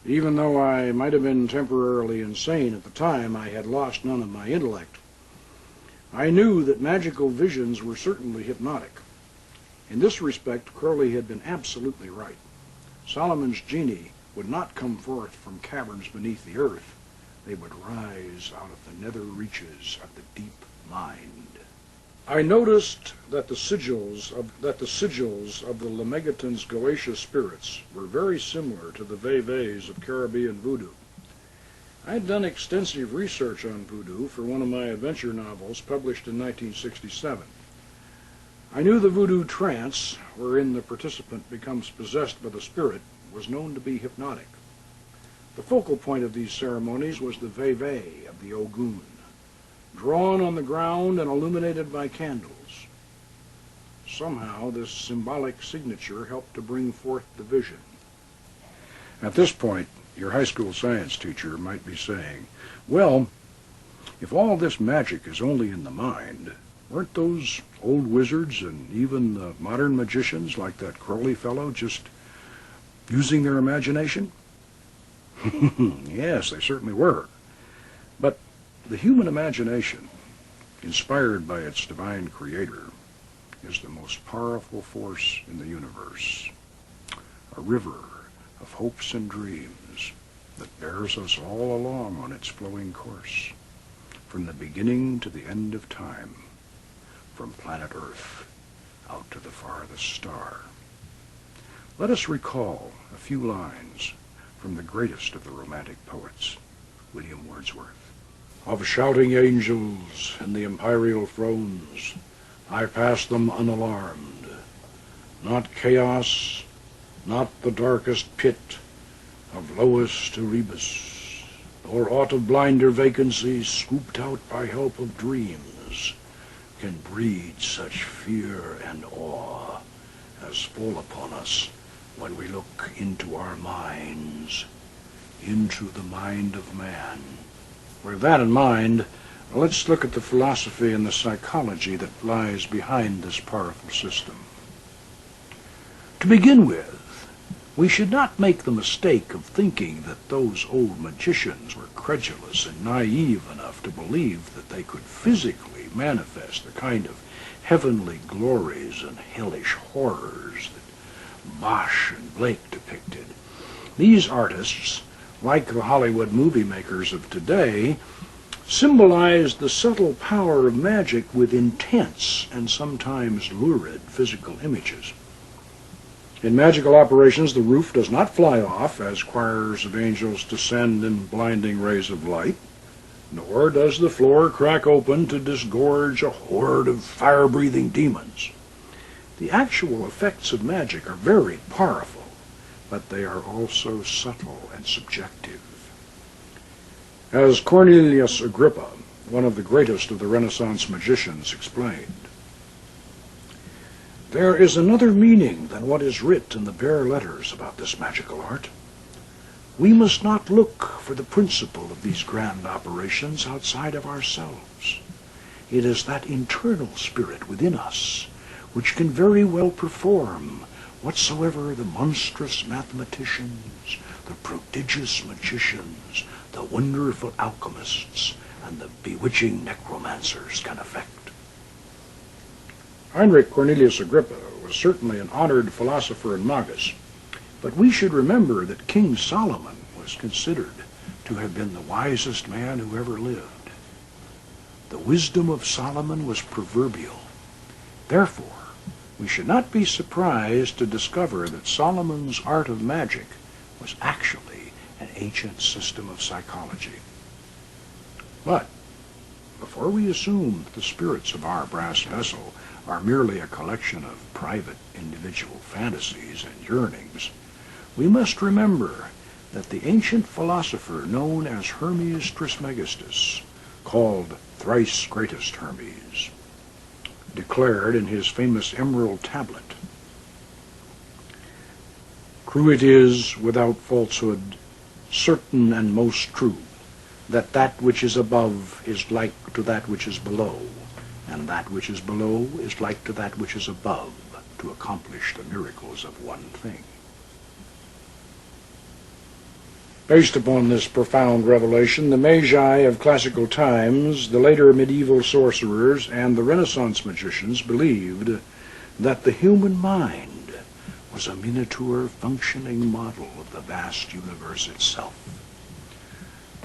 Even though I might have been temporarily insane at the time, I had lost none of my intellect. I knew that magical visions were certainly hypnotic. In this respect, Crowley had been absolutely right. Solomon's genii would not come forth from caverns beneath the earth. They would rise out of the nether reaches of the deep mind. I noticed that the sigils of the Lemegeton's Goetia spirits were very similar to the Veves of Caribbean voodoo. I had done extensive research on voodoo for one of my adventure novels published in 1967. I knew the voodoo trance, wherein the participant becomes possessed by the spirit, was known to be hypnotic. The focal point of these ceremonies was the Veve of the Ogun, drawn on the ground and illuminated by candles. Somehow this symbolic signature helped to bring forth the vision. At this point, your high school science teacher might be saying, well, if all this magic is only in the mind, weren't those old wizards and even the modern magicians like that Crowley fellow just using their imagination? Yes, they certainly were. But the human imagination, inspired by its divine creator, is the most powerful force in the universe. A river of hopes and dreams that bears us all along on its flowing course, from the beginning to the end of time, from planet Earth out to the farthest star. Let us recall a few lines from the greatest of the Romantic poets, William Wordsworth. Of shouting angels in the imperial thrones, I pass them unalarmed. Not chaos, not the darkest pit of lowest Erebus, or aught of blinder vacancies scooped out by help of dreams, can breed such fear and awe as fall upon us when we look into our minds, into the mind of man. With that in mind, let's look at the philosophy and the psychology that lies behind this powerful system. To begin with, we should not make the mistake of thinking that those old magicians were credulous and naive enough to believe that they could physically manifest the kind of heavenly glories and hellish horrors that Bosch and Blake depicted. These artists, like the Hollywood movie makers of today, symbolized the subtle power of magic with intense and sometimes lurid physical images. In magical operations, the roof does not fly off as choirs of angels descend in blinding rays of light, nor does the floor crack open to disgorge a horde of fire-breathing demons. The actual effects of magic are very powerful, but they are also subtle and subjective. As Cornelius Agrippa, one of the greatest of the Renaissance magicians, explained, there is another meaning than what is writ in the bare letters about this magical art. We must not look for the principle of these grand operations outside of ourselves. It is that internal spirit within us which can very well perform whatsoever the monstrous mathematicians, the prodigious magicians, the wonderful alchemists, and the bewitching necromancers can effect. Heinrich Cornelius Agrippa was certainly an honored philosopher and magus, but we should remember that King Solomon was considered to have been the wisest man who ever lived. The wisdom of Solomon was proverbial. Therefore, we should not be surprised to discover that Solomon's art of magic was actually an ancient system of psychology. But before we assume that the spirits of our brass vessel are merely a collection of private individual fantasies and yearnings, we must remember that the ancient philosopher known as Hermes Trismegistus, called thrice greatest Hermes, declared in his famous emerald tablet, "True it is, without falsehood, certain and most true, that that which is above is like to that which is below, and that which is below is like to that which is above, to accomplish the miracles of one thing." Based upon this profound revelation, the Magi of classical times, the later medieval sorcerers, and the Renaissance magicians believed that the human mind was a miniature functioning model of the vast universe itself.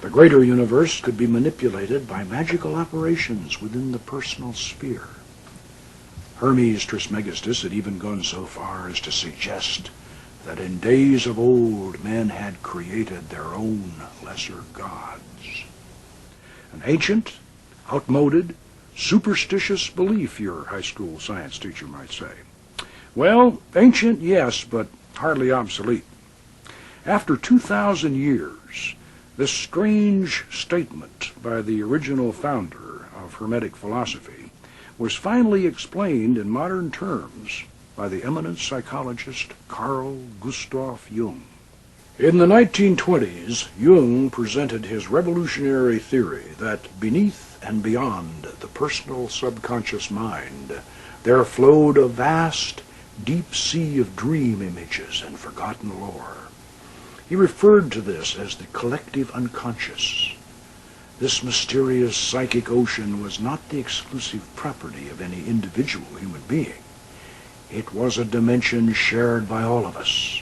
The greater universe could be manipulated by magical operations within the personal sphere. Hermes Trismegistus had even gone so far as to suggest that in days of old men had created their own lesser gods. An ancient, outmoded, superstitious belief, your high school science teacher might say. Well, ancient, yes, but hardly obsolete. After 2,000 years, this strange statement by the original founder of Hermetic philosophy was finally explained in modern terms by the eminent psychologist Carl Gustav Jung. In the 1920s, Jung presented his revolutionary theory that beneath and beyond the personal subconscious mind, there flowed a vast, deep sea of dream images and forgotten lore. He referred to this as the collective unconscious. This mysterious psychic ocean was not the exclusive property of any individual human being. It was a dimension shared by all of us.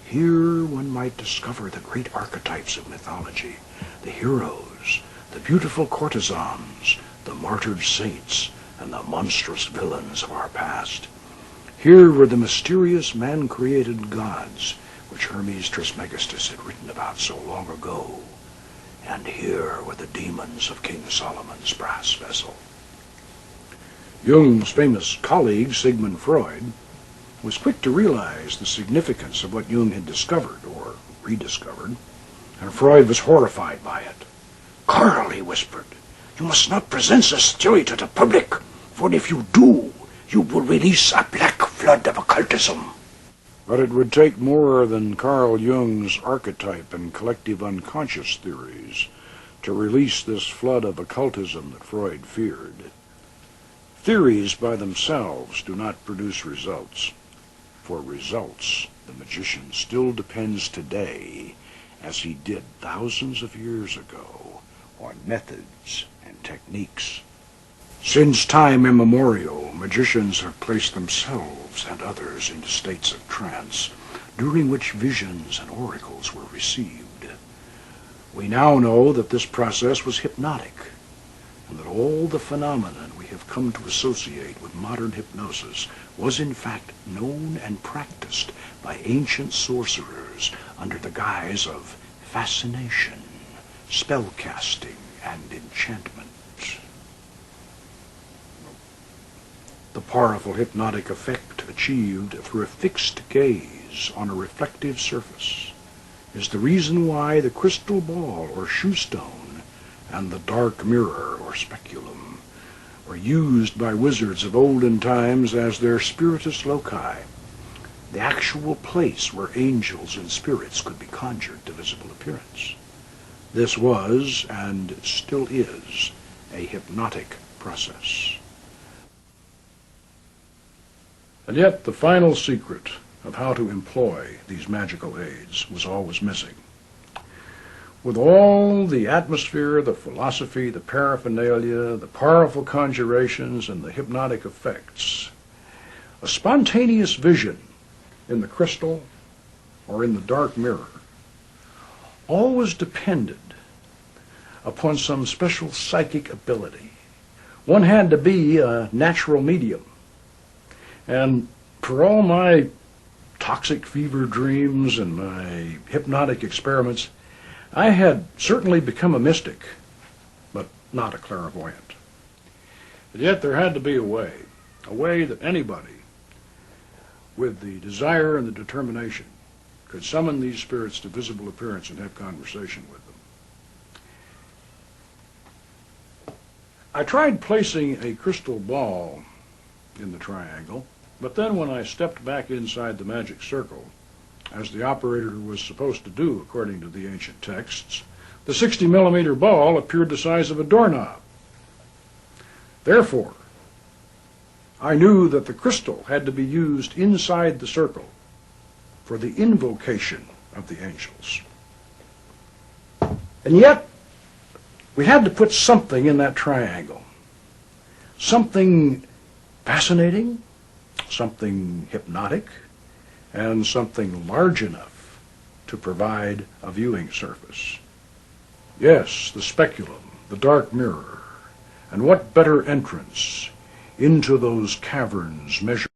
Here one might discover the great archetypes of mythology, the heroes, the beautiful courtesans, the martyred saints, and the monstrous villains of our past. Here were the mysterious man-created gods, which Hermes Trismegistus had written about so long ago. And here were the demons of King Solomon's brass vessel. Jung's famous colleague, Sigmund Freud, was quick to realize the significance of what Jung had discovered, or rediscovered, and Freud was horrified by it. "Carl," he whispered, "you must not present this theory to the public, for if you do, you will release a black flood of occultism." But it would take more than Carl Jung's archetype and collective unconscious theories to release this flood of occultism that Freud feared. Theories by themselves do not produce results. For results, the magician still depends today, as he did thousands of years ago, on methods and techniques. Since time immemorial, magicians have placed themselves and others into states of trance, during which visions and oracles were received. We now know that this process was hypnotic, and that all the phenomenon we have come to associate with modern hypnosis was in fact known and practiced by ancient sorcerers under the guise of fascination, spellcasting, and enchantment. The powerful hypnotic effect achieved through a fixed gaze on a reflective surface is the reason why the crystal ball or shoe stone and the dark mirror or speculum were used by wizards of olden times as their spiritus loci, the actual place where angels and spirits could be conjured to visible appearance. This was, and still is, a hypnotic process. And yet the final secret of how to employ these magical aids was always missing. With all the atmosphere, the philosophy, the paraphernalia, the powerful conjurations, and the hypnotic effects, a spontaneous vision in the crystal or in the dark mirror always depended upon some special psychic ability. One had to be a natural medium. And for all my toxic fever dreams and my hypnotic experiments, I had certainly become a mystic, but not a clairvoyant. But yet there had to be a way that anybody with the desire and the determination could summon these spirits to visible appearance and have conversation with them. I tried placing a crystal ball in the triangle, but then when I stepped back inside the magic circle, as the operator was supposed to do according to the ancient texts, the 60-millimeter ball appeared the size of a doorknob. Therefore, I knew that the crystal had to be used inside the circle for the invocation of the angels. And yet, we had to put something in that triangle. Something fascinating, something hypnotic, and something large enough to provide a viewing surface. Yes, the speculum, the dark mirror. And what better entrance into those caverns measured